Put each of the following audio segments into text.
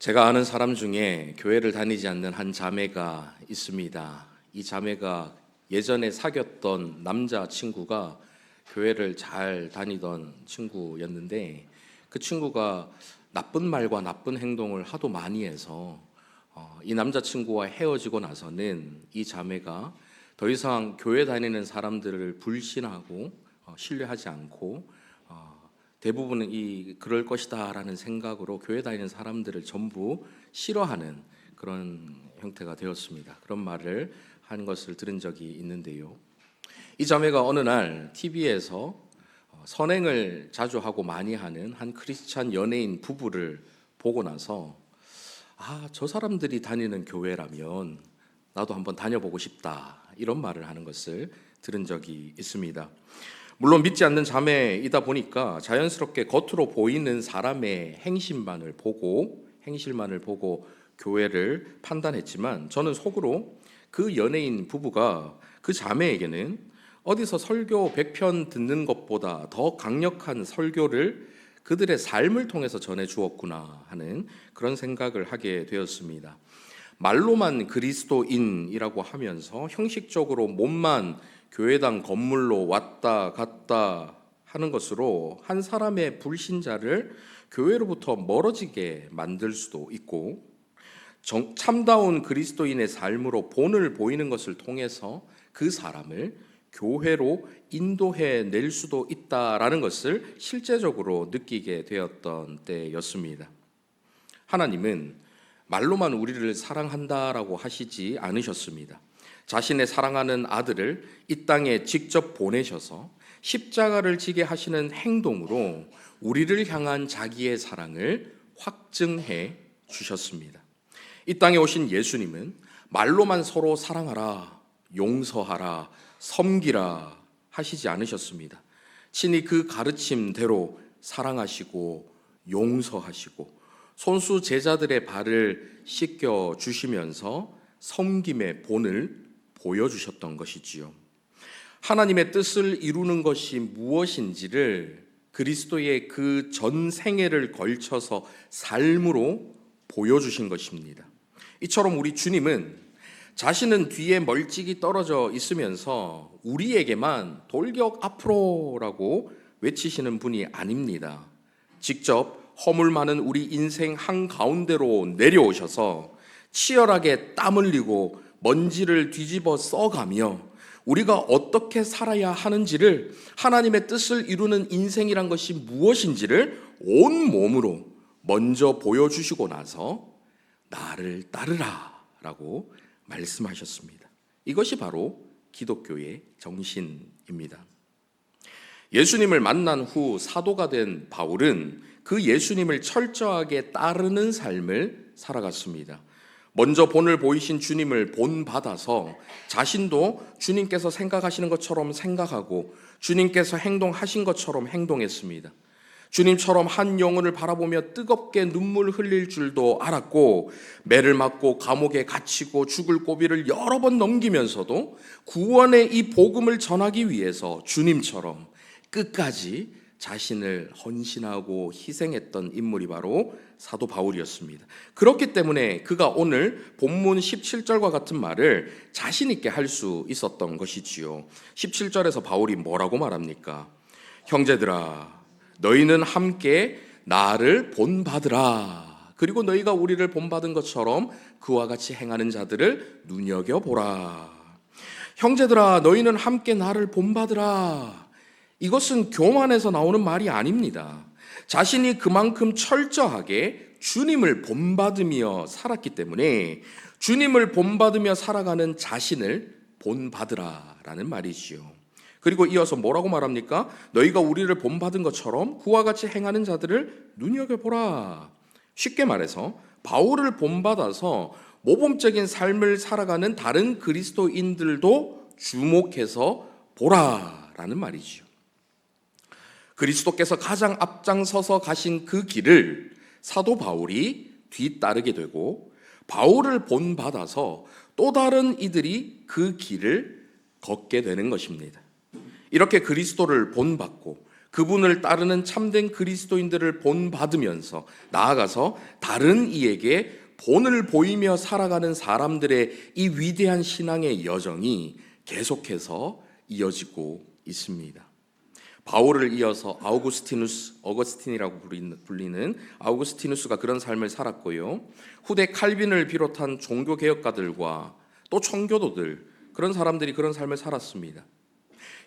제가 아는 사람 중에 교회를 다니지 않는 한 자매가 있습니다. 이 자매가 예전에 사귀었던 남자친구가 교회를 잘 다니던 친구였는데, 그 친구가 나쁜 말과 나쁜 행동을 하도 많이 해서 이 남자친구와 헤어지고 나서는 이 자매가 더 이상 교회 다니는 사람들을 불신하고 신뢰하지 않고 대부분은 그럴 것이다라는 생각으로 교회 다니는 사람들을 전부 싫어하는 그런 형태가 되었습니다. 그런 말을 한 것을 들은 적이 있는데요. 이 자매가 어느 날 TV에서 선행을 자주 하고 많이 하는 한 크리스찬 연예인 부부를 보고 나서 저 사람들이 다니는 교회라면 나도 한번 다녀보고 싶다, 이런 말을 하는 것을 들은 적이 있습니다. 물론 믿지 않는 자매이다 보니까 자연스럽게 겉으로 보이는 사람의 행실만을 보고 교회를 판단했지만, 저는 속으로 그 연예인 부부가 그 자매에게는 어디서 설교 100편 듣는 것보다 더 강력한 설교를 그들의 삶을 통해서 전해 주었구나 하는 그런 생각을 하게 되었습니다. 말로만 그리스도인이라고 하면서 형식적으로 몸만 교회당 건물로 왔다 갔다 하는 것으로 한 사람의 불신자를 교회로부터 멀어지게 만들 수도 있고, 참다운 그리스도인의 삶으로 본을 보이는 것을 통해서 그 사람을 교회로 인도해 낼 수도 있다라는 것을 실제적으로 느끼게 되었던 때였습니다. 하나님은 말로만 우리를 사랑한다라고 하시지 않으셨습니다. 자신의 사랑하는 아들을 이 땅에 직접 보내셔서 십자가를 지게 하시는 행동으로 우리를 향한 자기의 사랑을 확증해 주셨습니다. 이 땅에 오신 예수님은 말로만 서로 사랑하라, 용서하라, 섬기라 하시지 않으셨습니다. 친히 그 가르침대로 사랑하시고 용서하시고 손수 제자들의 발을 씻겨 주시면서 섬김의 본을 보여주셨던 것이지요. 하나님의 뜻을 이루는 것이 무엇인지를 그리스도의 그 전 생애를 걸쳐서 삶으로 보여주신 것입니다. 이처럼 우리 주님은 자신은 뒤에 멀찍이 떨어져 있으면서 우리에게만 돌격 앞으로라고 외치시는 분이 아닙니다. 직접 허물 많은 우리 인생 한가운데로 내려오셔서 치열하게 땀 흘리고 먼지를 뒤집어 써가며 우리가 어떻게 살아야 하는지를, 하나님의 뜻을 이루는 인생이란 것이 무엇인지를 온 몸으로 먼저 보여주시고 나서 나를 따르라 라고 말씀하셨습니다. 이것이 바로 기독교의 정신입니다. 예수님을 만난 후 사도가 된 바울은 그 예수님을 철저하게 따르는 삶을 살아갔습니다. 먼저 본을 보이신 주님을 본받아서 자신도 주님께서 생각하시는 것처럼 생각하고 주님께서 행동하신 것처럼 행동했습니다. 주님처럼 한 영혼을 바라보며 뜨겁게 눈물 흘릴 줄도 알았고, 매를 맞고 감옥에 갇히고 죽을 고비를 여러 번 넘기면서도 구원의 이 복음을 전하기 위해서 주님처럼 끝까지 자신을 헌신하고 희생했던 인물이 바로 사도 바울이었습니다. 그렇기 때문에 그가 오늘 본문 17절과 같은 말을 자신 있게 할 수 있었던 것이지요. 17절에서 바울이 뭐라고 말합니까? 형제들아, 너희는 함께 나를 본받으라. 그리고 너희가 우리를 본받은 것처럼 그와 같이 행하는 자들을 눈여겨보라. 형제들아, 너희는 함께 나를 본받으라. 이것은 교만에서 나오는 말이 아닙니다. 자신이 그만큼 철저하게 주님을 본받으며 살았기 때문에 주님을 본받으며 살아가는 자신을 본받으라라는 말이지요. 그리고 이어서 뭐라고 말합니까? 너희가 우리를 본받은 것처럼 그와 같이 행하는 자들을 눈여겨보라. 쉽게 말해서 바울을 본받아서 모범적인 삶을 살아가는 다른 그리스도인들도 주목해서 보라라는 말이지요. 그리스도께서 가장 앞장서서 가신 그 길을 사도 바울이 뒤따르게 되고, 바울을 본받아서 또 다른 이들이 그 길을 걷게 되는 것입니다. 이렇게 그리스도를 본받고 그분을 따르는 참된 그리스도인들을 본받으면서 나아가서 다른 이에게 본을 보이며 살아가는 사람들의 이 위대한 신앙의 여정이 계속해서 이어지고 있습니다. 바울을 이어서 어거스틴이라고 불리는 아우구스티누스가 그런 삶을 살았고요. 후대 칼빈을 비롯한 종교개혁가들과 또 청교도들, 그런 사람들이 그런 삶을 살았습니다.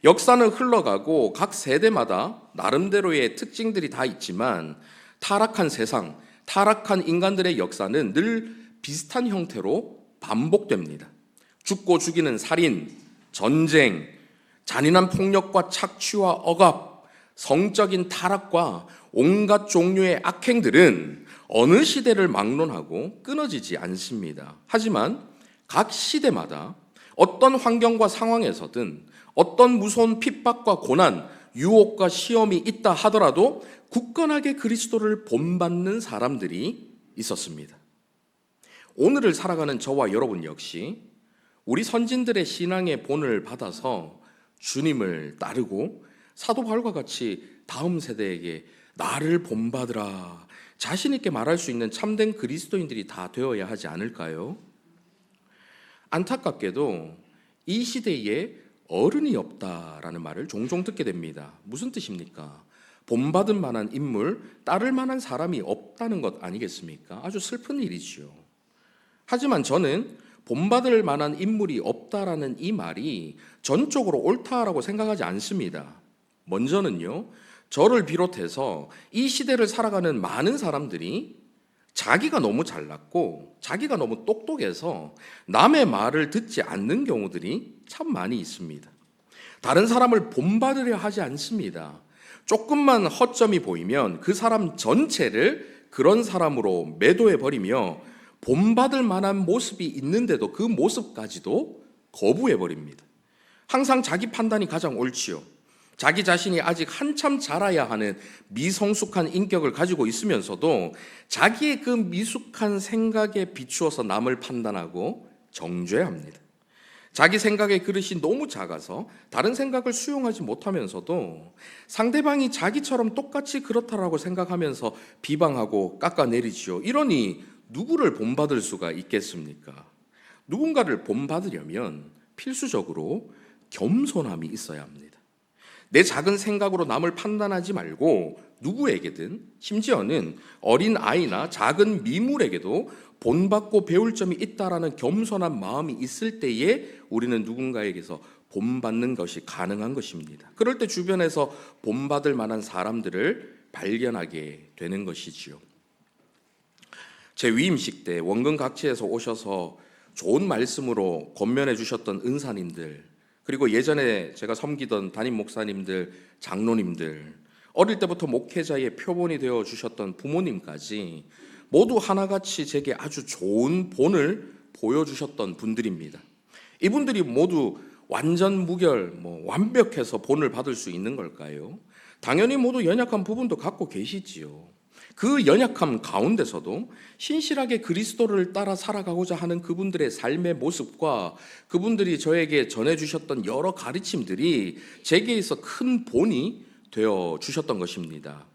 역사는 흘러가고 각 세대마다 나름대로의 특징들이 다 있지만 타락한 세상, 타락한 인간들의 역사는 늘 비슷한 형태로 반복됩니다. 죽고 죽이는 살인, 전쟁, 잔인한 폭력과 착취와 억압, 성적인 타락과 온갖 종류의 악행들은 어느 시대를 막론하고 끊어지지 않습니다. 하지만 각 시대마다 어떤 환경과 상황에서든 어떤 무서운 핍박과 고난, 유혹과 시험이 있다 하더라도 굳건하게 그리스도를 본받는 사람들이 있었습니다. 오늘을 살아가는 저와 여러분 역시 우리 선진들의 신앙의 본을 받아서 주님을 따르고 사도 바울과 같이 다음 세대에게 나를 본받으라 자신 있게 말할 수 있는 참된 그리스도인들이 다 되어야 하지 않을까요? 안타깝게도 이 시대에 어른이 없다라는 말을 종종 듣게 됩니다. 무슨 뜻입니까? 본받을 만한 인물, 따를 만한 사람이 없다는 것 아니겠습니까? 아주 슬픈 일이지요. 하지만 저는 본받을 만한 인물이 없다라는 이 말이 전적으로 옳다라고 생각하지 않습니다. 먼저는요, 저를 비롯해서 이 시대를 살아가는 많은 사람들이 자기가 너무 잘났고 자기가 너무 똑똑해서 남의 말을 듣지 않는 경우들이 참 많이 있습니다. 다른 사람을 본받으려 하지 않습니다. 조금만 허점이 보이면 그 사람 전체를 그런 사람으로 매도해버리며 본받을 만한 모습이 있는데도 그 모습까지도 거부해버립니다. 항상 자기 판단이 가장 옳지요. 자기 자신이 아직 한참 자라야 하는 미성숙한 인격을 가지고 있으면서도 자기의 그 미숙한 생각에 비추어서 남을 판단하고 정죄합니다. 자기 생각의 그릇이 너무 작아서 다른 생각을 수용하지 못하면서도 상대방이 자기처럼 똑같이 그렇다라고 생각하면서 비방하고 깎아내리지요. 이러니 누구를 본받을 수가 있겠습니까? 누군가를 본받으려면 필수적으로 겸손함이 있어야 합니다. 내 작은 생각으로 남을 판단하지 말고 누구에게든, 심지어는 어린 아이나 작은 미물에게도 본받고 배울 점이 있다라는 겸손한 마음이 있을 때에 우리는 누군가에게서 본받는 것이 가능한 것입니다. 그럴 때 주변에서 본받을 만한 사람들을 발견하게 되는 것이지요. 제 위임식 때 원근 각지에서 오셔서 좋은 말씀으로 권면해 주셨던 은사님들, 그리고 예전에 제가 섬기던 담임 목사님들, 장로님들, 어릴 때부터 목회자의 표본이 되어 주셨던 부모님까지 모두 하나같이 제게 아주 좋은 본을 보여주셨던 분들입니다. 이분들이 모두 완전 무결, 완벽해서 본을 받을 수 있는 걸까요? 당연히 모두 연약한 부분도 갖고 계시지요. 그 연약함 가운데서도 신실하게 그리스도를 따라 살아가고자 하는 그분들의 삶의 모습과 그분들이 저에게 전해주셨던 여러 가르침들이 제게 있어 큰 본이 되어 주셨던 것입니다.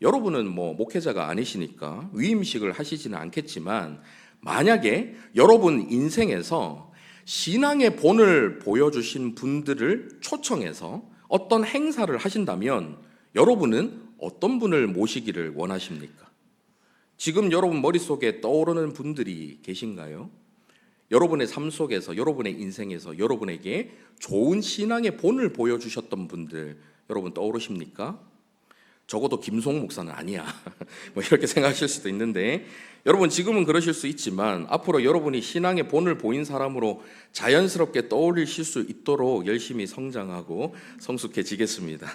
여러분은 목회자가 아니시니까 위임식을 하시지는 않겠지만 만약에 여러분 인생에서 신앙의 본을 보여주신 분들을 초청해서 어떤 행사를 하신다면 여러분은 어떤 분을 모시기를 원하십니까? 지금 여러분 머릿속에 떠오르는 분들이 계신가요? 여러분의 삶 속에서, 여러분의 인생에서 여러분에게 좋은 신앙의 본을 보여주셨던 분들 여러분 떠오르십니까? 적어도 김송 목사는 아니야. 이렇게 생각하실 수도 있는데 여러분 지금은 그러실 수 있지만 앞으로 여러분이 신앙의 본을 보인 사람으로 자연스럽게 떠올리실 수 있도록 열심히 성장하고 성숙해지겠습니다.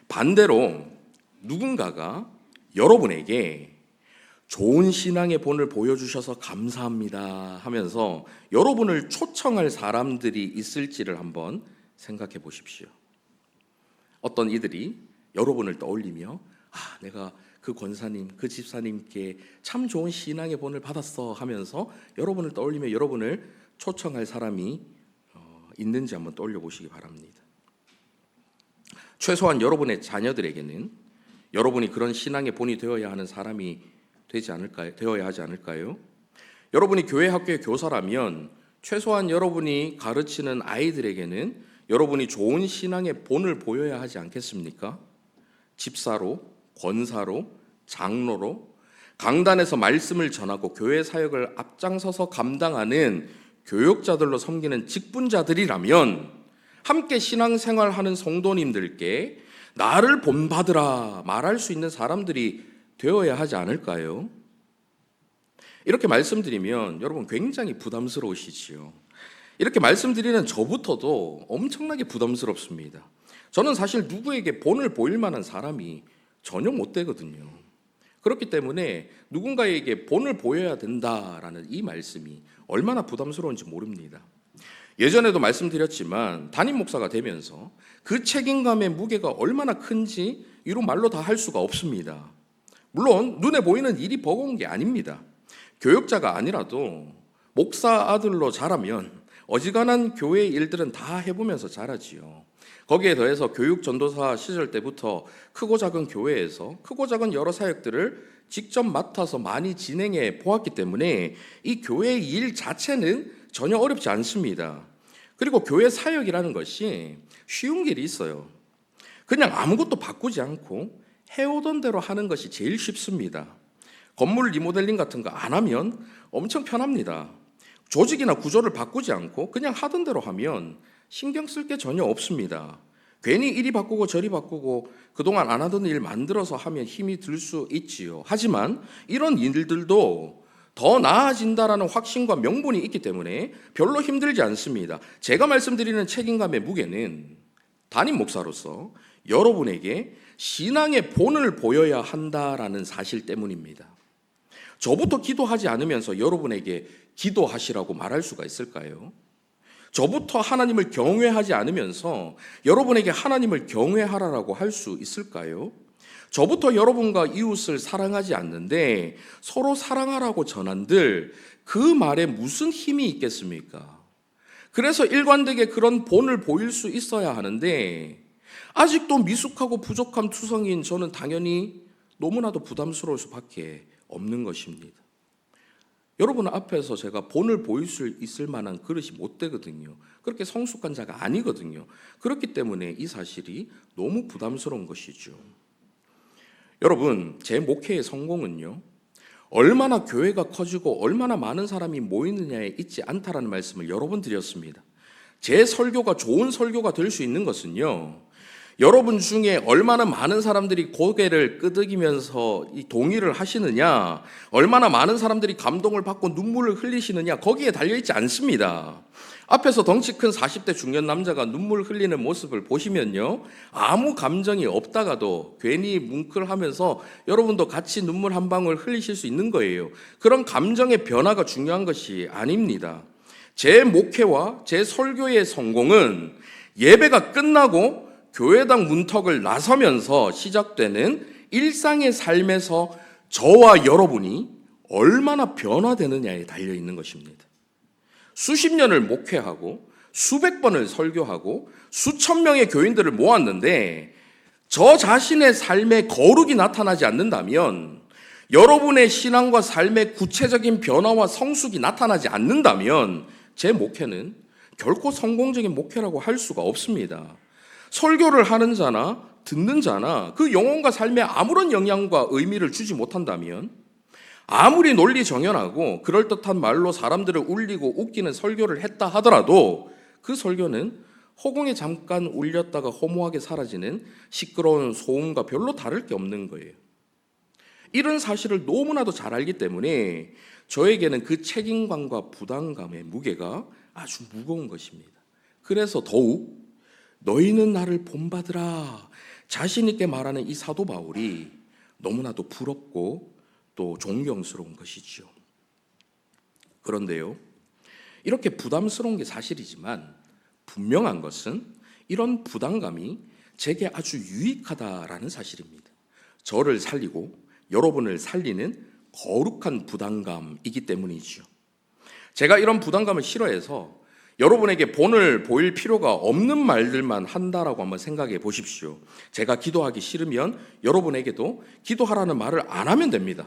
반대로 누군가가 여러분에게 좋은 신앙의 본을 보여주셔서 감사합니다 하면서 여러분을 초청할 사람들이 있을지를 한번 생각해 보십시오. 어떤 이들이 여러분을 떠올리며 내가 그 권사님, 그 집사님께 참 좋은 신앙의 본을 받았어 하면서 여러분을 떠올리며 여러분을 초청할 사람이 있는지 한번 떠올려 보시기 바랍니다. 최소한 여러분의 자녀들에게는 여러분이 그런 신앙의 본이 되어야 하는 사람이 되어야 하지 않을까요? 여러분이 교회 학교의 교사라면 최소한 여러분이 가르치는 아이들에게는 여러분이 좋은 신앙의 본을 보여야 하지 않겠습니까? 집사로, 권사로, 장로로 강단에서 말씀을 전하고 교회 사역을 앞장서서 감당하는 교육자들로 섬기는 직분자들이라면 함께 신앙생활하는 성도님들께 나를 본받으라 말할 수 있는 사람들이 되어야 하지 않을까요? 이렇게 말씀드리면 여러분 굉장히 부담스러우시지요. 이렇게 말씀드리는 저부터도 엄청나게 부담스럽습니다. 저는 사실 누구에게 본을 보일 만한 사람이 전혀 못 되거든요. 그렇기 때문에 누군가에게 본을 보여야 된다라는 이 말씀이 얼마나 부담스러운지 모릅니다. 예전에도 말씀드렸지만 담임 목사가 되면서 그 책임감의 무게가 얼마나 큰지 이루 말로 다 할 수가 없습니다. 물론 눈에 보이는 일이 버거운 게 아닙니다. 교육자가 아니라도 목사 아들로 자라면 어지간한 교회 일들은 다 해보면서 자라지요. 거기에 더해서 교육 전도사 시절 때부터 크고 작은 교회에서 크고 작은 여러 사역들을 직접 맡아서 많이 진행해 보았기 때문에 이 교회의 일 자체는 전혀 어렵지 않습니다. 그리고 교회 사역이라는 것이 쉬운 길이 있어요. 그냥 아무것도 바꾸지 않고 해오던 대로 하는 것이 제일 쉽습니다. 건물 리모델링 같은 거 안 하면 엄청 편합니다. 조직이나 구조를 바꾸지 않고 그냥 하던 대로 하면 신경 쓸 게 전혀 없습니다. 괜히 이리 바꾸고 저리 바꾸고 그동안 안 하던 일 만들어서 하면 힘이 들 수 있지요. 하지만 이런 일들도 더 나아진다라는 확신과 명분이 있기 때문에 별로 힘들지 않습니다. 제가 말씀드리는 책임감의 무게는 담임 목사로서 여러분에게 신앙의 본을 보여야 한다라는 사실 때문입니다. 저부터 기도하지 않으면서 여러분에게 기도하시라고 말할 수가 있을까요? 저부터 하나님을 경외하지 않으면서 여러분에게 하나님을 경외하라라고 할 수 있을까요? 저부터 여러분과 이웃을 사랑하지 않는데 서로 사랑하라고 전한들 그 말에 무슨 힘이 있겠습니까? 그래서 일관되게 그런 본을 보일 수 있어야 하는데 아직도 미숙하고 부족한 투성이인 저는 당연히 너무나도 부담스러울 수밖에 없는 것입니다. 여러분 앞에서 제가 본을 보일 수 있을 만한 그릇이 못 되거든요. 그렇게 성숙한 자가 아니거든요. 그렇기 때문에 이 사실이 너무 부담스러운 것이죠. 여러분, 제 목회의 성공은요, 얼마나 교회가 커지고 얼마나 많은 사람이 모이느냐에 있지 않다라는 말씀을 여러 번 드렸습니다. 제 설교가 좋은 설교가 될 수 있는 것은요, 여러분 중에 얼마나 많은 사람들이 고개를 끄덕이면서 이 동의를 하시느냐, 얼마나 많은 사람들이 감동을 받고 눈물을 흘리시느냐, 거기에 달려있지 않습니다. 앞에서 덩치 큰 40대 중년 남자가 눈물 흘리는 모습을 보시면요, 아무 감정이 없다가도 괜히 뭉클하면서 여러분도 같이 눈물 한 방울 흘리실 수 있는 거예요. 그런 감정의 변화가 중요한 것이 아닙니다. 제 목회와 제 설교의 성공은 예배가 끝나고 교회당 문턱을 나서면서 시작되는 일상의 삶에서 저와 여러분이 얼마나 변화되느냐에 달려있는 것입니다. 수십 년을 목회하고 수백 번을 설교하고 수천 명의 교인들을 모았는데 저 자신의 삶에 거룩이 나타나지 않는다면, 여러분의 신앙과 삶의 구체적인 변화와 성숙이 나타나지 않는다면 제 목회는 결코 성공적인 목회라고 할 수가 없습니다. 설교를 하는 자나 듣는 자나 그 영혼과 삶에 아무런 영향과 의미를 주지 못한다면, 아무리 논리 정연하고 그럴듯한 말로 사람들을 울리고 웃기는 설교를 했다 하더라도 그 설교는 허공에 잠깐 울렸다가 허무하게 사라지는 시끄러운 소음과 별로 다를 게 없는 거예요. 이런 사실을 너무나도 잘 알기 때문에 저에게는 그 책임감과 부담감의 무게가 아주 무거운 것입니다. 그래서 더욱 너희는 나를 본받으라 자신 있게 말하는 이 사도 바울이 너무나도 부럽고 또 존경스러운 것이죠. 그런데요, 이렇게 부담스러운 게 사실이지만 분명한 것은 이런 부담감이 제게 아주 유익하다라는 사실입니다. 저를 살리고 여러분을 살리는 거룩한 부담감이기 때문이죠. 제가 이런 부담감을 싫어해서 여러분에게 본을 보일 필요가 없는 말들만 한다라고 한번 생각해 보십시오. 제가 기도하기 싫으면 여러분에게도 기도하라는 말을 안 하면 됩니다.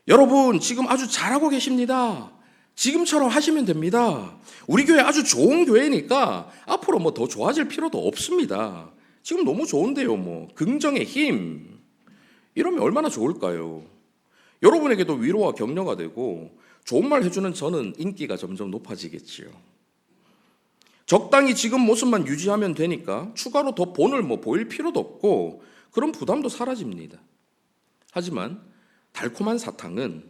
여러분 지금 아주 잘하고 계십니다. 지금처럼 하시면 됩니다. 우리 교회 아주 좋은 교회니까 앞으로 뭐 더 좋아질 필요도 없습니다. 지금 너무 좋은데요. 뭐 긍정의 힘 이러면 얼마나 좋을까요? 여러분에게도 위로와 격려가 되고 좋은 말 해주는 저는 인기가 점점 높아지겠지요. 적당히 지금 모습만 유지하면 되니까 추가로 더 본을 뭐 보일 필요도 없고 그런 부담도 사라집니다. 하지만 달콤한 사탕은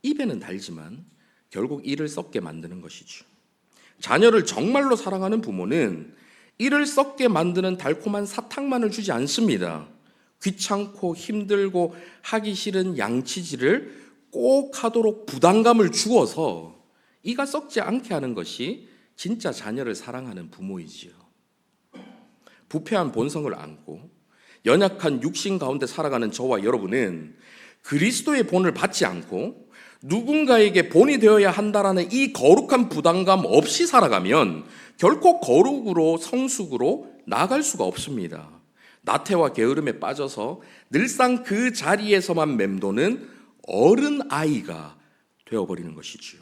입에는 달지만 결국 이를 썩게 만드는 것이죠. 자녀를 정말로 사랑하는 부모는 이를 썩게 만드는 달콤한 사탕만을 주지 않습니다. 귀찮고 힘들고 하기 싫은 양치질을 꼭 하도록 부담감을 주어서 이가 썩지 않게 하는 것이 진짜 자녀를 사랑하는 부모이지요. 부패한 본성을 안고 연약한 육신 가운데 살아가는 저와 여러분은 그리스도의 본을 받지 않고 누군가에게 본이 되어야 한다라는 이 거룩한 부담감 없이 살아가면 결코 거룩으로 성숙으로 나아갈 수가 없습니다. 나태와 게으름에 빠져서 늘상 그 자리에서만 맴도는 어른 아이가 되어버리는 것이지요.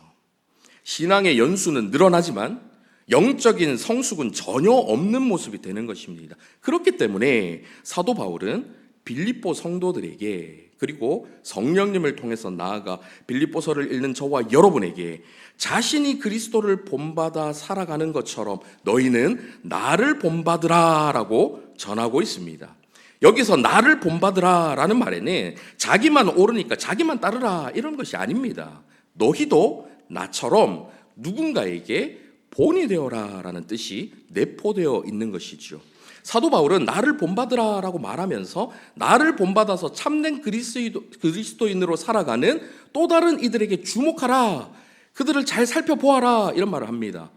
신앙의 연수는 늘어나지만 영적인 성숙은 전혀 없는 모습이 되는 것입니다. 그렇기 때문에 사도 바울은 빌립보 성도들에게 그리고 성령님을 통해서 나아가 빌립보서를 읽는 저와 여러분에게 자신이 그리스도를 본받아 살아가는 것처럼 너희는 나를 본받으라 라고 전하고 있습니다. 여기서 나를 본받으라 라는 말에는 자기만 옳으니까 자기만 따르라 이런 것이 아닙니다. 너희도 나처럼 누군가에게 본이 되어라 라는 뜻이 내포되어 있는 것이죠. 사도 바울은 나를 본받으라 라고 말하면서 나를 본받아서 참된 그리스도인으로 살아가는 또 다른 이들에게 주목하라, 그들을 잘 살펴보아라 이런 말을 합니다.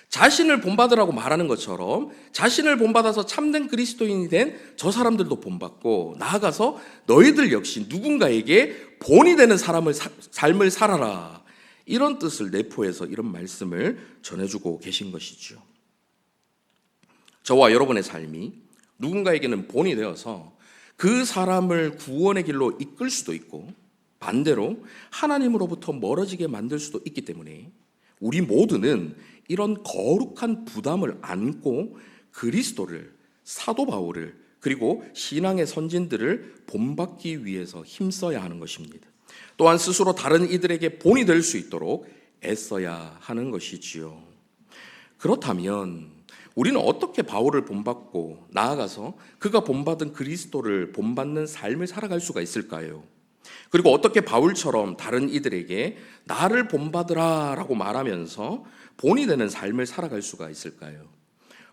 자신을 본받으라고 말하는 것처럼 자신을 본받아서 참된 그리스도인이 된 저 사람들도 본받고 나아가서 너희들 역시 누군가에게 본이 되는 삶을 살아라, 이런 뜻을 내포해서 이런 말씀을 전해주고 계신 것이죠. 저와 여러분의 삶이 누군가에게는 본이 되어서 그 사람을 구원의 길로 이끌 수도 있고 반대로 하나님으로부터 멀어지게 만들 수도 있기 때문에 우리 모두는 이런 거룩한 부담을 안고 그리스도를, 사도 바울을, 그리고 신앙의 선진들을 본받기 위해서 힘써야 하는 것입니다. 또한 스스로 다른 이들에게 본이 될 수 있도록 애써야 하는 것이지요. 그렇다면 우리는 어떻게 바울을 본받고 나아가서 그가 본받은 그리스도를 본받는 삶을 살아갈 수가 있을까요? 그리고 어떻게 바울처럼 다른 이들에게 나를 본받으라 라고 말하면서 본이 되는 삶을 살아갈 수가 있을까요?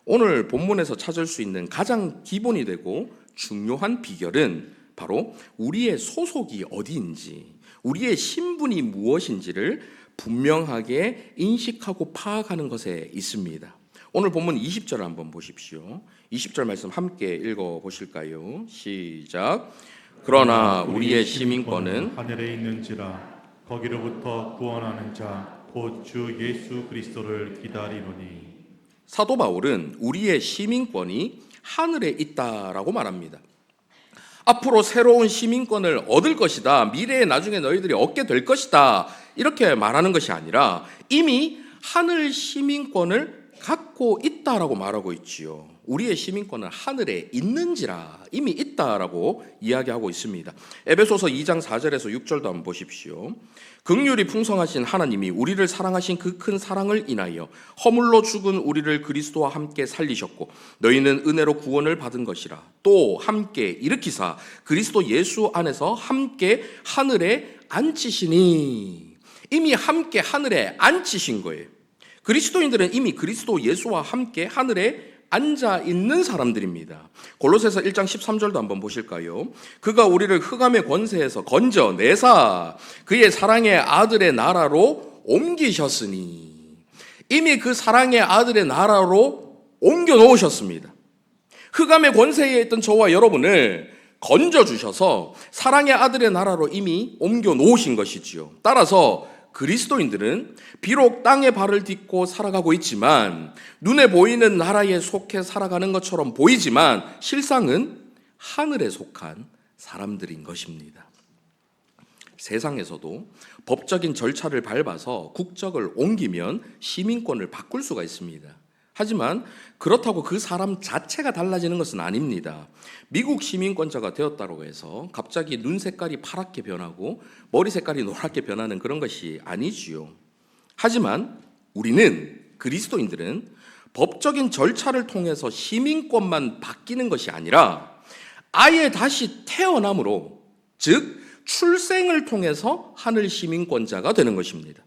오늘 본문에서 찾을 수 있는 가장 기본이 되고 중요한 비결은 바로 우리의 소속이 어디인지, 우리의 신분이 무엇인지를 분명하게 인식하고 파악하는 것에 있습니다. 오늘 본문 20절을 한번 보십시오. 20절 말씀 함께 읽어보실까요? 시작. 그러나 우리의 시민권은 하늘에 있는지라 거기로부터 구원하는 자 곧 주 예수 그리스도를 기다리노니. 사도 바울은 우리의 시민권이 하늘에 있다라고 말합니다. 앞으로 새로운 시민권을 얻을 것이다, 미래에 나중에 너희들이 얻게 될 것이다, 이렇게 말하는 것이 아니라 이미 하늘 시민권을 갖고 있다라고 말하고 있지요. 우리의 시민권은 하늘에 있는지라 이미 있다라고 이야기하고 있습니다. 에베소서 2장 4절에서 6절도 한번 보십시오. 긍휼이 풍성하신 하나님이 우리를 사랑하신 그 큰 사랑을 인하여 허물로 죽은 우리를 그리스도와 함께 살리셨고 너희는 은혜로 구원을 받은 것이라. 또 함께 일으키사 그리스도 예수 안에서 함께 하늘에 앉히시니. 이미 함께 하늘에 앉히신 거예요. 그리스도인들은 이미 그리스도 예수와 함께 하늘에 앉아 있는 사람들입니다. 골로새서 1장 13절도 한번 보실까요? 그가 우리를 흑암의 권세에서 건져내사 그의 사랑의 아들의 나라로 옮기셨으니. 이미 그 사랑의 아들의 나라로 옮겨 놓으셨습니다. 흑암의 권세에 있던 저와 여러분을 건져주셔서 사랑의 아들의 나라로 이미 옮겨 놓으신 것이지요. 따라서 그리스도인들은 비록 땅에 발을 딛고 살아가고 있지만, 눈에 보이는 나라에 속해 살아가는 것처럼 보이지만 실상은 하늘에 속한 사람들인 것입니다. 세상에서도 법적인 절차를 밟아서 국적을 옮기면 시민권을 바꿀 수가 있습니다. 하지만 그렇다고 그 사람 자체가 달라지는 것은 아닙니다. 미국 시민권자가 되었다고 해서 갑자기 눈 색깔이 파랗게 변하고 머리 색깔이 노랗게 변하는 그런 것이 아니지요. 하지만 우리는, 그리스도인들은 법적인 절차를 통해서 시민권만 바뀌는 것이 아니라 아예 다시 태어남으로, 즉 출생을 통해서 하늘 시민권자가 되는 것입니다.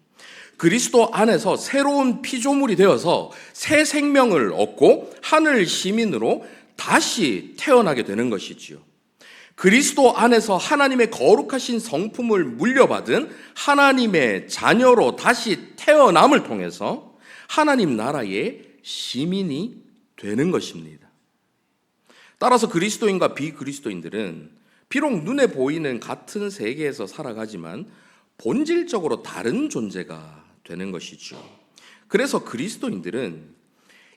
그리스도 안에서 새로운 피조물이 되어서 새 생명을 얻고 하늘 시민으로 다시 태어나게 되는 것이지요. 그리스도 안에서 하나님의 거룩하신 성품을 물려받은 하나님의 자녀로 다시 태어남을 통해서 하나님 나라의 시민이 되는 것입니다. 따라서 그리스도인과 비그리스도인들은 비록 눈에 보이는 같은 세계에서 살아가지만 본질적으로 다른 존재가 되는 것이죠. 그래서 그리스도인들은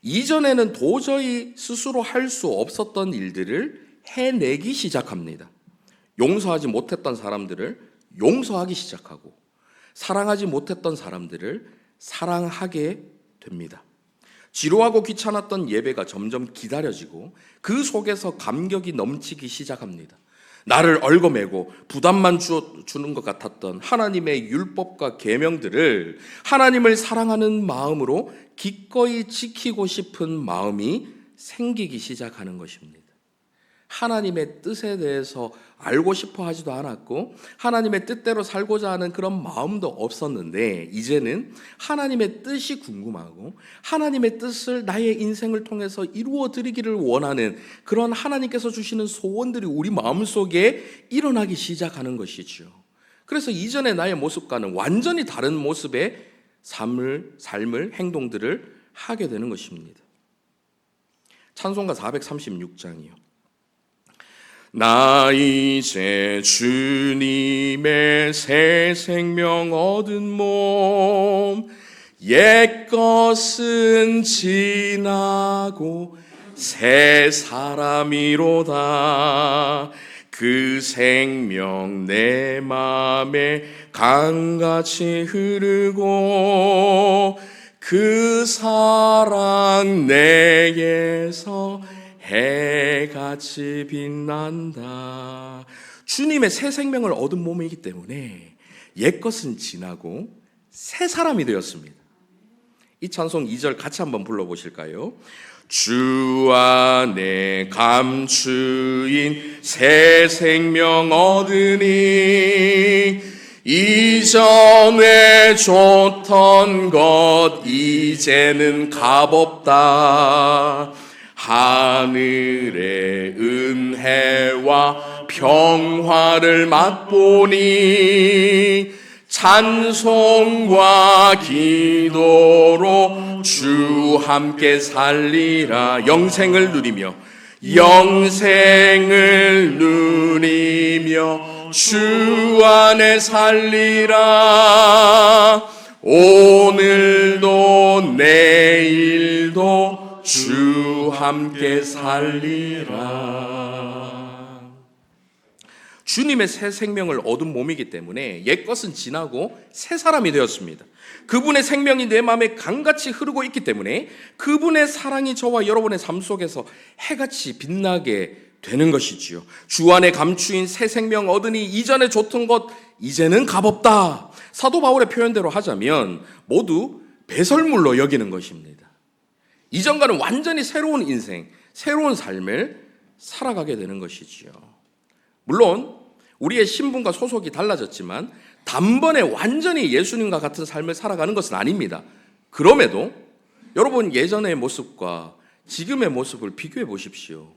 이전에는 도저히 스스로 할 수 없었던 일들을 해내기 시작합니다. 용서하지 못했던 사람들을 용서하기 시작하고, 사랑하지 못했던 사람들을 사랑하게 됩니다. 지루하고 귀찮았던 예배가 점점 기다려지고 그 속에서 감격이 넘치기 시작합니다. 나를 얽어매고 부담만 주는 것 같았던 하나님의 율법과 계명들을 하나님을 사랑하는 마음으로 기꺼이 지키고 싶은 마음이 생기기 시작하는 것입니다. 하나님의 뜻에 대해서 알고 싶어 하지도 않았고 하나님의 뜻대로 살고자 하는 그런 마음도 없었는데, 이제는 하나님의 뜻이 궁금하고 하나님의 뜻을 나의 인생을 통해서 이루어 드리기를 원하는 그런 하나님께서 주시는 소원들이 우리 마음속에 일어나기 시작하는 것이죠. 그래서 이전의 나의 모습과는 완전히 다른 모습의 삶을 행동들을 하게 되는 것입니다. 찬송가 436장이요. 나 이제 주님의 새 생명 얻은 몸, 옛것은 지나고 새 사람이로다. 그 생명 내 맘에 강같이 흐르고 그 사랑 내게서 해같이 빛난다. 주님의 새 생명을 얻은 몸이기 때문에 옛것은 지나고 새 사람이 되었습니다. 이 찬송 2절 같이 한번 불러보실까요? 주 안에 감추인 새 생명 얻으니 이전에 좋던 것 이제는 값없다. 하늘의 은혜와 평화를 맛보니 찬송과 기도로 주 함께 살리라. 영생을 누리며 주 안에 살리라. 오늘도 내일도 주 함께 살리라. 주님의 새 생명을 얻은 몸이기 때문에 옛것은 지나고 새 사람이 되었습니다. 그분의 생명이 내 마음에 강같이 흐르고 있기 때문에 그분의 사랑이 저와 여러분의 삶 속에서 해같이 빛나게 되는 것이지요. 주 안에 감추인 새 생명 얻으니 이전에 좋던 것 이제는 값없다. 사도 바울의 표현대로 하자면 모두 배설물로 여기는 것입니다. 이전과는 완전히 새로운 인생, 새로운 삶을 살아가게 되는 것이지요. 물론 우리의 신분과 소속이 달라졌지만 단번에 완전히 예수님과 같은 삶을 살아가는 것은 아닙니다. 그럼에도 여러분 예전의 모습과 지금의 모습을 비교해 보십시오.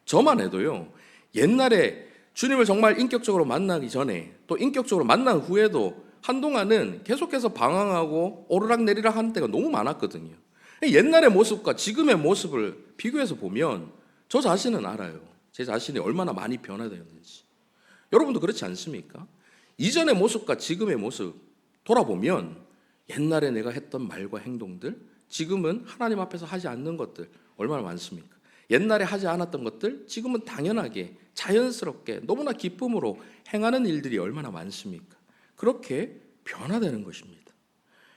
저만 해도요, 옛날에 주님을 정말 인격적으로 만나기 전에 또 인격적으로 만난 후에도 한동안은 계속해서 방황하고 오르락내리락 하는 때가 너무 많았거든요. 옛날의 모습과 지금의 모습을 비교해서 보면 저 자신은 알아요. 제 자신이 얼마나 많이 변화되었는지. 여러분도 그렇지 않습니까? 이전의 모습과 지금의 모습 돌아보면 옛날에 내가 했던 말과 행동들, 지금은 하나님 앞에서 하지 않는 것들 얼마나 많습니까? 옛날에 하지 않았던 것들, 지금은 당연하게, 자연스럽게, 너무나 기쁨으로 행하는 일들이 얼마나 많습니까? 그렇게 변화되는 것입니다.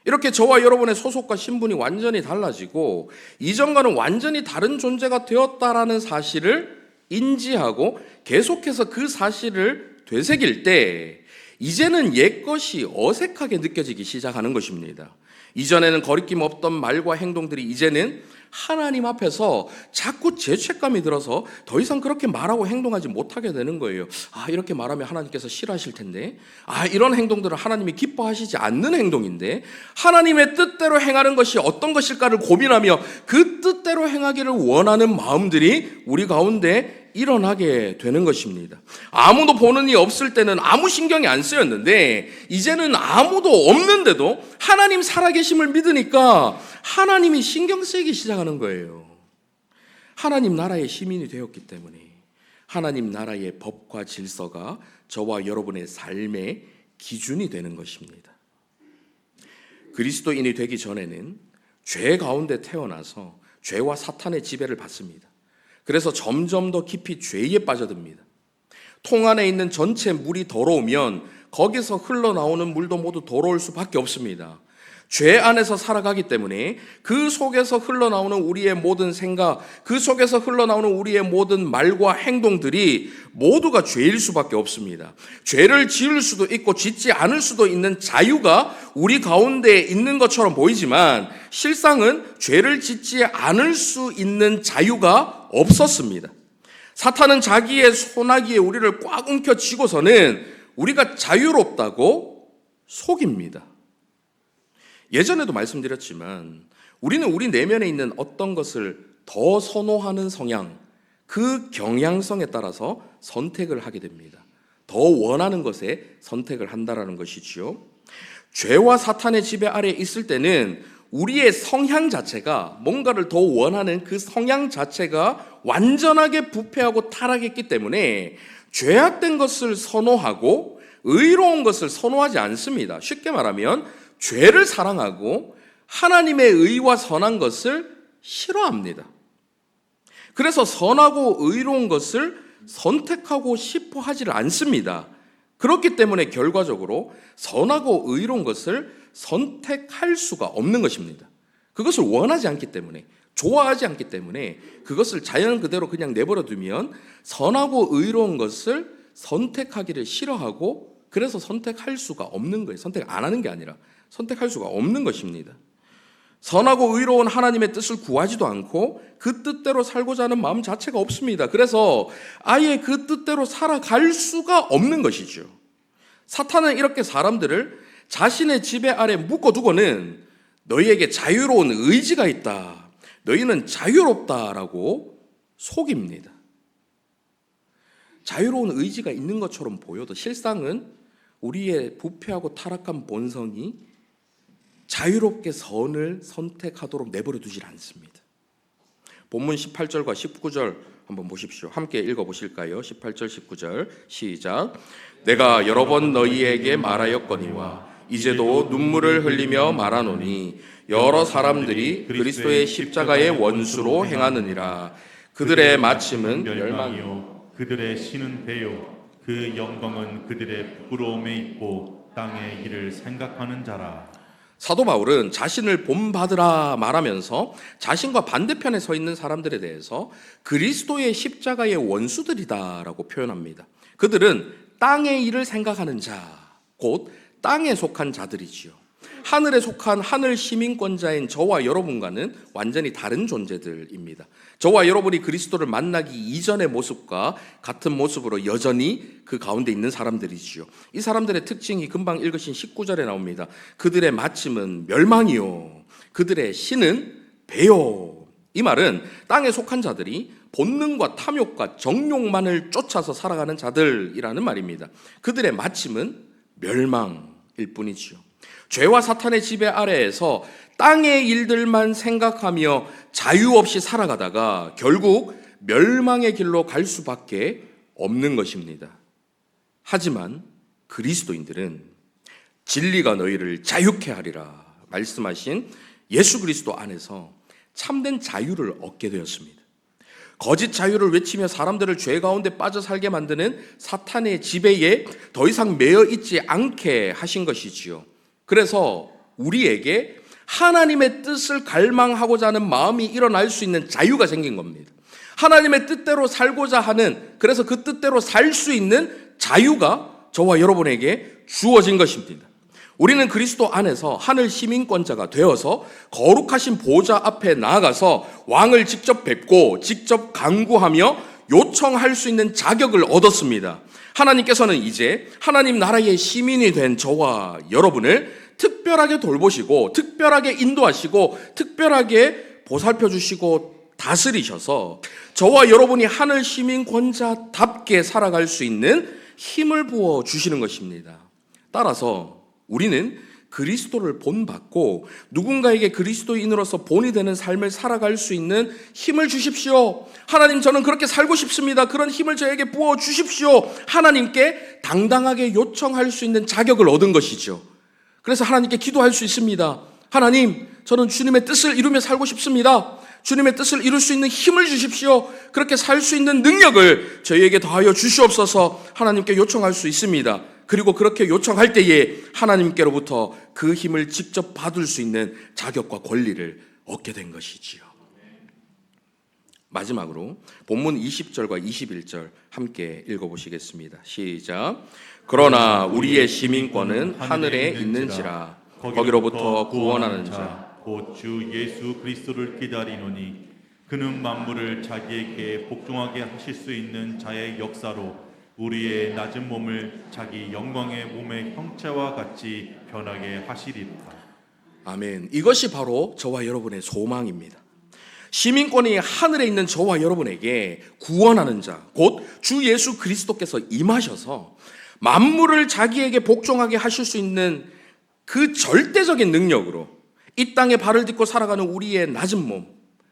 이렇게 저와 여러분의 소속과 신분이 완전히 달라지고 이전과는 완전히 다른 존재가 되었다라는 사실을 인지하고 계속해서 그 사실을 되새길 때 이제는 옛것이 어색하게 느껴지기 시작하는 것입니다. 이전에는 거리낌 없던 말과 행동들이 이제는 하나님 앞에서 자꾸 죄책감이 들어서 더 이상 그렇게 말하고 행동하지 못하게 되는 거예요. 이렇게 말하면 하나님께서 싫어하실 텐데, 이런 행동들은 하나님이 기뻐하시지 않는 행동인데, 하나님의 뜻대로 행하는 것이 어떤 것일까를 고민하며 그 뜻대로 행하기를 원하는 마음들이 우리 가운데 일어나게 되는 것입니다. 아무도 보는 이 없을 때는 아무 신경이 안 쓰였는데 이제는 아무도 없는데도 하나님 살아계심을 믿으니까 하나님이 신경 쓰이기 시작하는 거예요. 하나님 나라의 시민이 되었기 때문에 하나님 나라의 법과 질서가 저와 여러분의 삶의 기준이 되는 것입니다. 그리스도인이 되기 전에는 죄 가운데 태어나서 죄와 사탄의 지배를 받습니다. 그래서 점점 더 깊이 죄에 빠져듭니다. 통 안에 있는 전체 물이 더러우면 거기서 흘러나오는 물도 모두 더러울 수밖에 없습니다. 죄 안에서 살아가기 때문에 그 속에서 흘러나오는 우리의 모든 생각, 그 속에서 흘러나오는 우리의 모든 말과 행동들이 모두가 죄일 수밖에 없습니다. 죄를 지을 수도 있고 짓지 않을 수도 있는 자유가 우리 가운데 있는 것처럼 보이지만 실상은 죄를 짓지 않을 수 있는 자유가 없었습니다. 사탄은 자기의 소나기에 우리를 꽉 움켜쥐고서는 우리가 자유롭다고 속입니다. 예전에도 말씀드렸지만 우리는 우리 내면에 있는 어떤 것을 더 선호하는 성향, 그 경향성에 따라서 선택을 하게 됩니다. 더 원하는 것에 선택을 한다라는 것이지요. 죄와 사탄의 지배 아래에 있을 때는 우리의 성향 자체가, 뭔가를 더 원하는 그 성향 자체가 완전하게 부패하고 타락했기 때문에 죄악된 것을 선호하고 의로운 것을 선호하지 않습니다. 쉽게 말하면 죄를 사랑하고 하나님의 의와 선한 것을 싫어합니다. 그래서 선하고 의로운 것을 선택하고 싶어 하지를 않습니다. 그렇기 때문에 결과적으로 선하고 의로운 것을 선택할 수가 없는 것입니다. 그것을 원하지 않기 때문에, 좋아하지 않기 때문에 그것을 자연 그대로 그냥 내버려 두면 선하고 의로운 것을 선택하기를 싫어하고 그래서 선택할 수가 없는 거예요. 선택 안 하는 게 아니라 선택할 수가 없는 것입니다. 선하고 의로운 하나님의 뜻을 구하지도 않고 그 뜻대로 살고자 하는 마음 자체가 없습니다. 그래서 아예 그 뜻대로 살아갈 수가 없는 것이죠. 사탄은 이렇게 사람들을 자신의 지배 아래 묶어두고는 너희에게 자유로운 의지가 있다, 너희는 자유롭다라고 속입니다. 자유로운 의지가 있는 것처럼 보여도 실상은 우리의 부패하고 타락한 본성이 자유롭게 선을 선택하도록 내버려 두질 않습니다. 본문 18절과 19절 한번 보십시오. 함께 읽어보실까요? 18절 19절 시작. 내가 여러 번 너희에게 말하였거니와 이제도 눈물을 흘리며 말하노니 여러 사람들이 그리스도의 십자가의 원수로 행하느니라. 그들의 마침은 멸망이요 그들의 신은 배요 그 영광은 그들의 부끄러움에 있고 땅의 일을 생각하는 자라. 사도 바울은 자신을 본받으라 말하면서 자신과 반대편에 서 있는 사람들에 대해서 그리스도의 십자가의 원수들이다라고 표현합니다. 그들은 땅의 일을 생각하는 자, 곧 땅에 속한 자들이지요. 하늘에 속한 하늘 시민권자인 저와 여러분과는 완전히 다른 존재들입니다. 저와 여러분이 그리스도를 만나기 이전의 모습과 같은 모습으로 여전히 그 가운데 있는 사람들이지요. 이 사람들의 특징이 금방 읽으신 19절에 나옵니다. 그들의 마침은 멸망이요 그들의 신은 배요. 이 말은 땅에 속한 자들이 본능과 탐욕과 정욕만을 쫓아서 살아가는 자들이라는 말입니다. 그들의 마침은 멸망일 뿐이지요. 죄와 사탄의 지배 아래에서 땅의 일들만 생각하며 자유 없이 살아가다가 결국 멸망의 길로 갈 수밖에 없는 것입니다. 하지만 그리스도인들은 진리가 너희를 자유케 하리라 말씀하신 예수 그리스도 안에서 참된 자유를 얻게 되었습니다. 거짓 자유를 외치며 사람들을 죄 가운데 빠져 살게 만드는 사탄의 지배에 더 이상 매여 있지 않게 하신 것이지요. 그래서 우리에게 하나님의 뜻을 갈망하고자 하는 마음이 일어날 수 있는 자유가 생긴 겁니다. 하나님의 뜻대로 살고자 하는, 그래서 그 뜻대로 살 수 있는 자유가 저와 여러분에게 주어진 것입니다. 우리는 그리스도 안에서 하늘 시민권자가 되어서 거룩하신 보좌 앞에 나아가서 왕을 직접 뵙고 직접 간구하며 요청할 수 있는 자격을 얻었습니다. 하나님께서는 이제 하나님 나라의 시민이 된 저와 여러분을 특별하게 돌보시고 특별하게 인도하시고 특별하게 보살펴 주시고 다스리셔서 저와 여러분이 하늘 시민권자답게 살아갈 수 있는 힘을 부어 주시는 것입니다. 따라서 우리는 그리스도를 본받고 누군가에게 그리스도인으로서 본이 되는 삶을 살아갈 수 있는 힘을 주십시오. 하나님, 저는 그렇게 살고 싶습니다. 그런 힘을 저에게 부어 주십시오. 하나님께 당당하게 요청할 수 있는 자격을 얻은 것이죠. 그래서 하나님께 기도할 수 있습니다. 하나님, 저는 주님의 뜻을 이루며 살고 싶습니다. 주님의 뜻을 이룰 수 있는 힘을 주십시오. 그렇게 살 수 있는 능력을 저희에게 더하여 주시옵소서 하나님께 요청할 수 있습니다. 그리고 그렇게 요청할 때에 하나님께로부터 그 힘을 직접 받을 수 있는 자격과 권리를 얻게 된 것이지요. 마지막으로 본문 20절과 21절 함께 읽어보시겠습니다. 시작. 그러나 우리의 시민권은 하늘에 있는지라 거기로부터 구원하는 자 곧 주 예수 그리스도를 기다리노니 그는 만물을 자기에게 복종하게 하실 수 있는 자의 역사로 우리의 낮은 몸을 자기 영광의 몸의 형체와 같이 변하게 하시리라. 아멘. 이것이 바로 저와 여러분의 소망입니다. 시민권이 하늘에 있는 저와 여러분에게 구원하는 자, 곧 주 예수 그리스도께서 임하셔서 만물을 자기에게 복종하게 하실 수 있는 그 절대적인 능력으로 이 땅에 발을 딛고 살아가는 우리의 낮은 몸,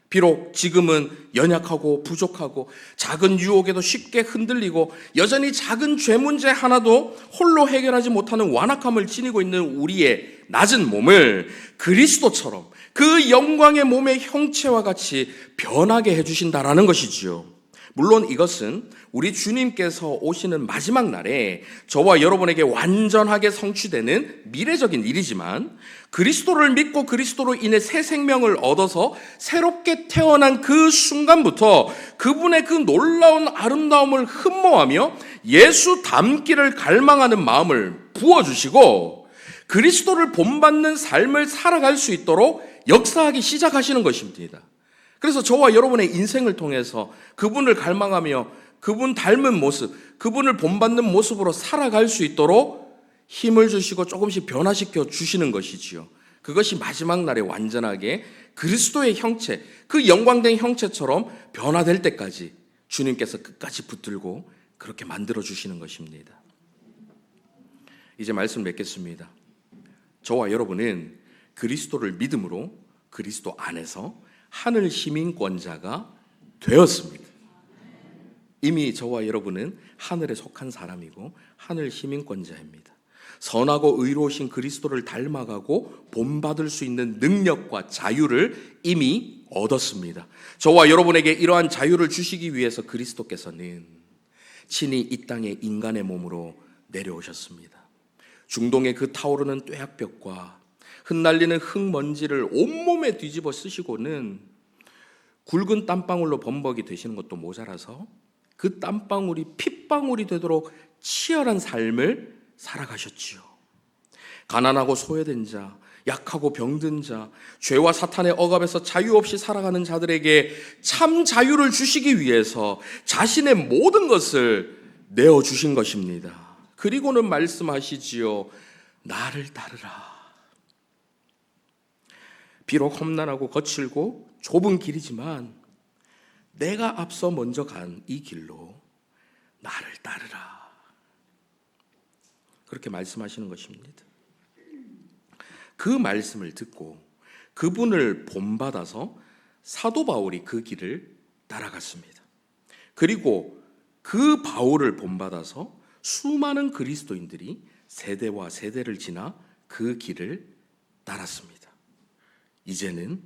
비록 지금은 연약하고 부족하고 작은 유혹에도 쉽게 흔들리고 여전히 작은 죄 문제 하나도 홀로 해결하지 못하는 완악함을 지니고 있는 우리의 낮은 몸을 그리스도처럼 그 영광의 몸의 형체와 같이 변하게 해주신다라는 것이지요. 물론 이것은 우리 주님께서 오시는 마지막 날에 저와 여러분에게 완전하게 성취되는 미래적인 일이지만 그리스도를 믿고 그리스도로 인해 새 생명을 얻어서 새롭게 태어난 그 순간부터 그분의 그 놀라운 아름다움을 흠모하며 예수 닮기를 갈망하는 마음을 부어주시고 그리스도를 본받는 삶을 살아갈 수 있도록 역사하기 시작하시는 것입니다. 그래서 저와 여러분의 인생을 통해서 그분을 갈망하며 그분 닮은 모습, 그분을 본받는 모습으로 살아갈 수 있도록 힘을 주시고 조금씩 변화시켜 주시는 것이지요. 그것이 마지막 날에 완전하게 그리스도의 형체, 그 영광된 형체처럼 변화될 때까지 주님께서 끝까지 붙들고 그렇게 만들어 주시는 것입니다. 이제 말씀 맺겠습니다. 저와 여러분은 그리스도를 믿음으로 그리스도 안에서 하늘 시민권자가 되었습니다. 이미 저와 여러분은 하늘에 속한 사람이고 하늘 시민권자입니다. 선하고 의로우신 그리스도를 닮아가고 본받을 수 있는 능력과 자유를 이미 얻었습니다. 저와 여러분에게 이러한 자유를 주시기 위해서 그리스도께서는 친히 이 땅에 인간의 몸으로 내려오셨습니다. 중동의 그 타오르는 뙤약볕과 흩날리는 흙먼지를 온몸에 뒤집어 쓰시고는 굵은 땀방울로 범벅이 되시는 것도 모자라서 그 땀방울이 핏방울이 되도록 치열한 삶을 살아가셨지요. 가난하고 소외된 자, 약하고 병든 자, 죄와 사탄의 억압에서 자유 없이 살아가는 자들에게 참 자유를 주시기 위해서 자신의 모든 것을 내어주신 것입니다. 그리고는 말씀하시지요. 나를 따르라. 비록 험난하고 거칠고 좁은 길이지만 내가 앞서 먼저 간 이 길로 나를 따르라. 그렇게 말씀하시는 것입니다. 그 말씀을 듣고 그분을 본받아서 사도 바울이 그 길을 따라갔습니다. 그리고 그 바울을 본받아서 수많은 그리스도인들이 세대와 세대를 지나 그 길을 따랐습니다. 이제는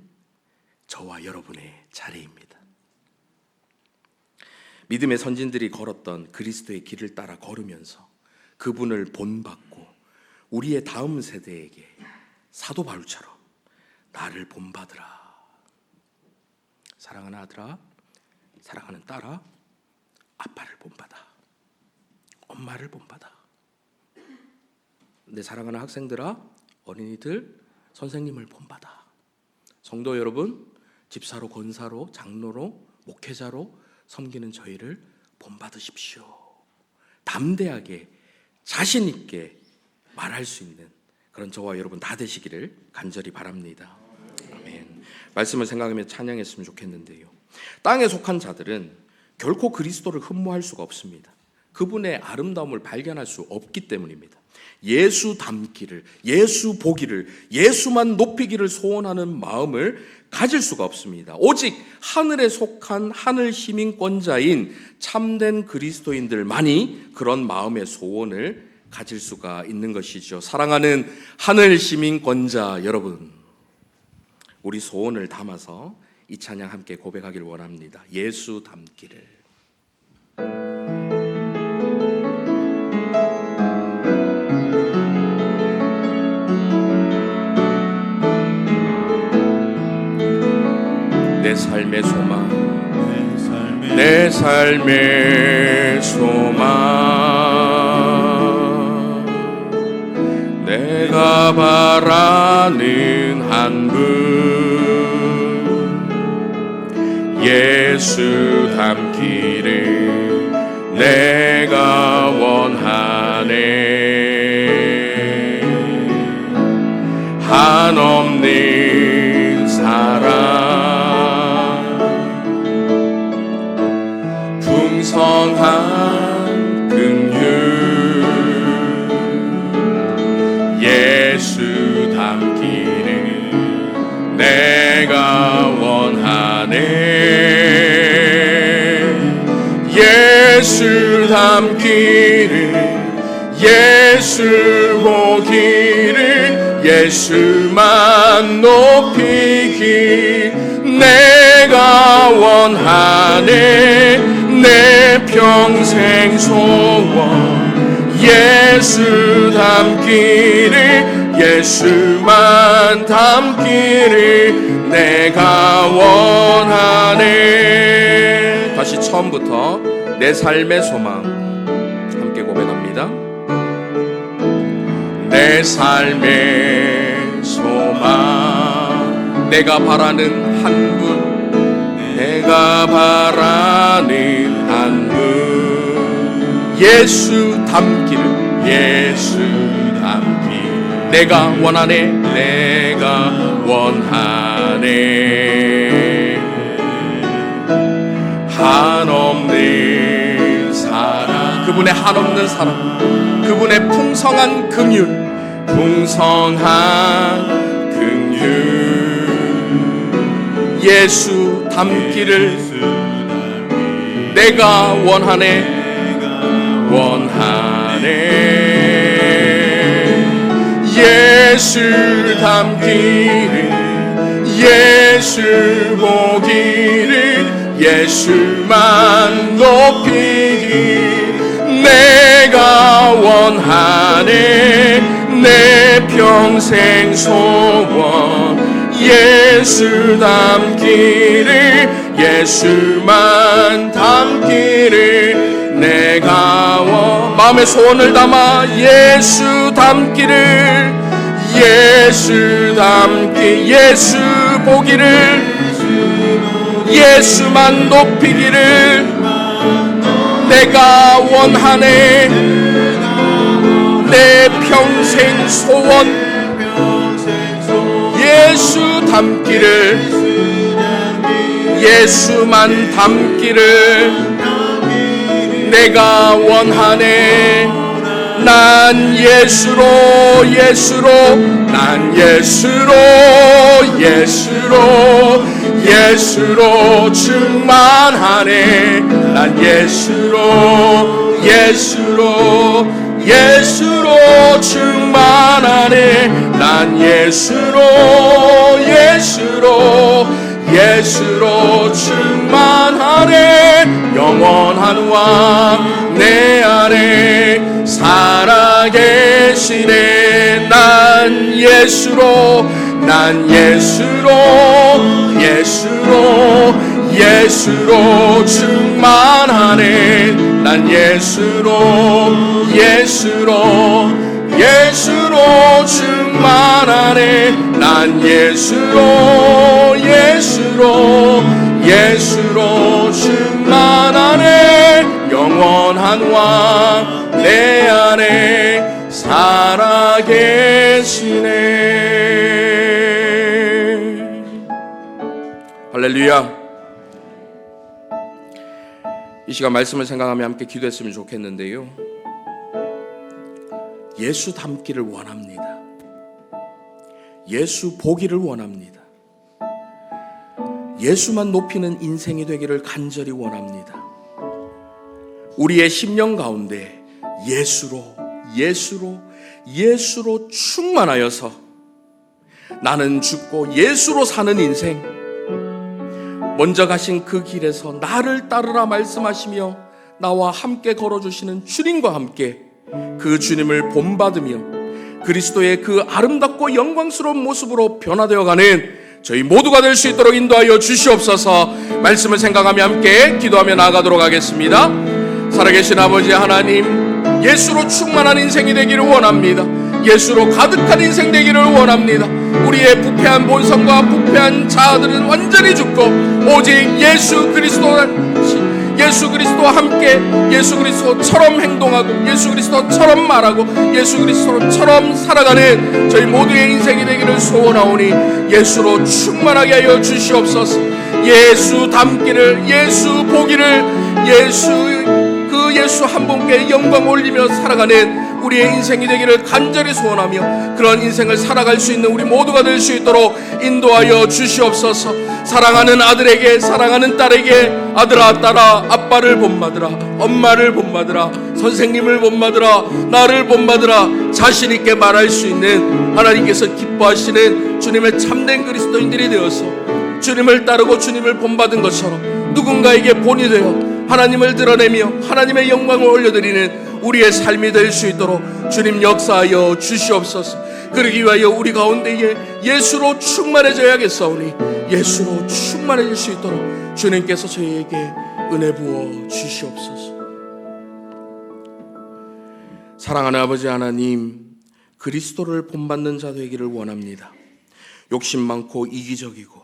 저와 여러분의 차례입니다. 믿음의 선진들이 걸었던 그리스도의 길을 따라 걸으면서 그분을 본받고 우리의 다음 세대에게 사도 바울처럼 나를 본받으라. 사랑하는 아들아, 사랑하는 딸아, 아빠를 본받아. 엄마를 본받아. 내 사랑하는 학생들아, 어린이들, 선생님을 본받아. 성도 여러분, 집사로, 권사로, 장로로, 목회자로 섬기는 저희를 본받으십시오. 담대하게 자신 있게 말할 수 있는 그런 저와 여러분 다 되시기를 간절히 바랍니다. 아멘. 말씀을 생각하며 찬양했으면 좋겠는데요. 땅에 속한 자들은 결코 그리스도를 흠모할 수가 없습니다. 그분의 아름다움을 발견할 수 없기 때문입니다. 예수 닮기를, 예수 보기를, 예수만 높이기를 소원하는 마음을 가질 수가 없습니다. 오직 하늘에 속한 하늘 시민권자인 참된 그리스도인들만이 그런 마음의 소원을 가질 수가 있는 것이죠. 사랑하는 하늘 시민권자 여러분, 우리 소원을 담아서 이 찬양 함께 고백하길 원합니다. 예수 닮기를. 내 삶의 소망, 내 삶의 소망, 내가 바라는 한 분, 예수 닮기를 내가 원하네. 한없는 사랑, 풍성한 긍휼, 예수 닮기를 내가 원하네. 예수 닮기를, 예수 보기를, 예수만 높이길 내가 원하네. 내 평생 소원, 예수 닮기를, 예수만 닮기를 내가 원하네. 다시 처음부터 내 삶의 소망 함께 고백합니다. 내 삶의 소망, 내가 바라는 한 분, 내가 바라는 한 분, 예수 닮기를, 예수 닮기를 내가 원하네. 내가 원하네. 한없는 사랑, 그분의 한없는 사랑, 그분의 풍성한 긍휼, 풍성한 긍휼, 예수 닮기를 내가 원하네. 원하네. 예수 닮기를, 예수 보기를, 예수만 높이길 내가 원하네. 내 평생 소원, 예수 닮기를, 예수만 닮기를 내가 마음의 소원을 담아 예수 닮기를, 예수 닮기, 예수 보기를, 예수만 높이기를 내가 원하네. 내 평생 소원, 예수 닮기를, 예수만 닮기를 내가 원하네. 난 예수로, 예수로, 난 예수로, 예수로, 예수로 충만하네. 난 예수로, 예수로, 예수로 충만하네. 난 예수로 충만하네. 영원한 왕 내 안에 살아계시네. 난 예수로 충만하네. 난 예수로 충만하네. 난 예수로 충만하네. 영원한 왕 내 안에 살아계시네. 할렐루야. 이 시간 말씀을 생각하며 함께 기도했으면 좋겠는데요, 예수 닮기를 원합니다. 예수 보기를 원합니다. 예수만 높이는 인생이 되기를 간절히 원합니다. 우리의 심령 가운데 예수로 충만하여서 나는 죽고 예수로 사는 인생, 먼저 가신 그 길에서 나를 따르라 말씀하시며 나와 함께 걸어주시는 주님과 함께 그 주님을 본받으며 그리스도의 그 아름답고 영광스러운 모습으로 변화되어가는 저희 모두가 될 수 있도록 인도하여 주시옵소서. 말씀을 생각하며 함께 기도하며 나아가도록 하겠습니다. 살아계신 아버지 하나님, 예수로 충만한 인생이 되기를 원합니다. 예수로 가득한 인생 되기를 원합니다. 우리의 부패한 본성과 부패한 자아들은 완전히 죽고 오직 예수 그리스도와 함께 예수 그리스도처럼 행동하고 예수 그리스도처럼 말하고 예수 그리스도처럼 살아가는 저희 모두의 인생이 되기를 소원하오니 예수로 충만하게 하여 주시옵소서. 예수 닮기를, 예수 보기를, 예수 한 분께 영광 올리며 살아가는 우리의 인생이 되기를 간절히 소원하며 그런 인생을 살아갈 수 있는 우리 모두가 될 수 있도록 인도하여 주시옵소서. 사랑하는 아들에게, 사랑하는 딸에게 아들아 딸아 아빠를 본받으라, 엄마를 본받으라, 선생님을 본받으라, 나를 본받으라 자신 있게 말할 수 있는 하나님께서 기뻐하시는 주님의 참된 그리스도인들이 되어서 주님을 따르고 주님을 본받은 것처럼 누군가에게 본이 되어 하나님을 드러내며 하나님의 영광을 올려드리는 우리의 삶이 될 수 있도록 주님 역사하여 주시옵소서. 그러기 위하여 우리 가운데에 예수로 충만해져야겠사오니 예수로 충만해질 수 있도록 주님께서 저희에게 은혜 부어 주시옵소서. 사랑하는 아버지 하나님, 그리스도를 본받는 자 되기를 원합니다. 욕심 많고 이기적이고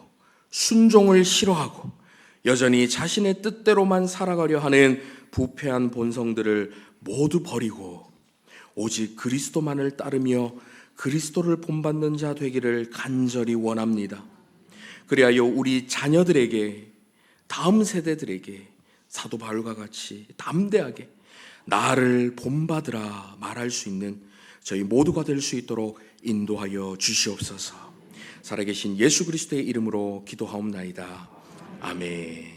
순종을 싫어하고 여전히 자신의 뜻대로만 살아가려 하는 부패한 본성들을 모두 버리고 오직 그리스도만을 따르며 그리스도를 본받는 자 되기를 간절히 원합니다. 그리하여 우리 자녀들에게, 다음 세대들에게 사도 바울과 같이 담대하게 나를 본받으라 말할 수 있는 저희 모두가 될 수 있도록 인도하여 주시옵소서. 살아계신 예수 그리스도의 이름으로 기도하옵나이다. 아멘.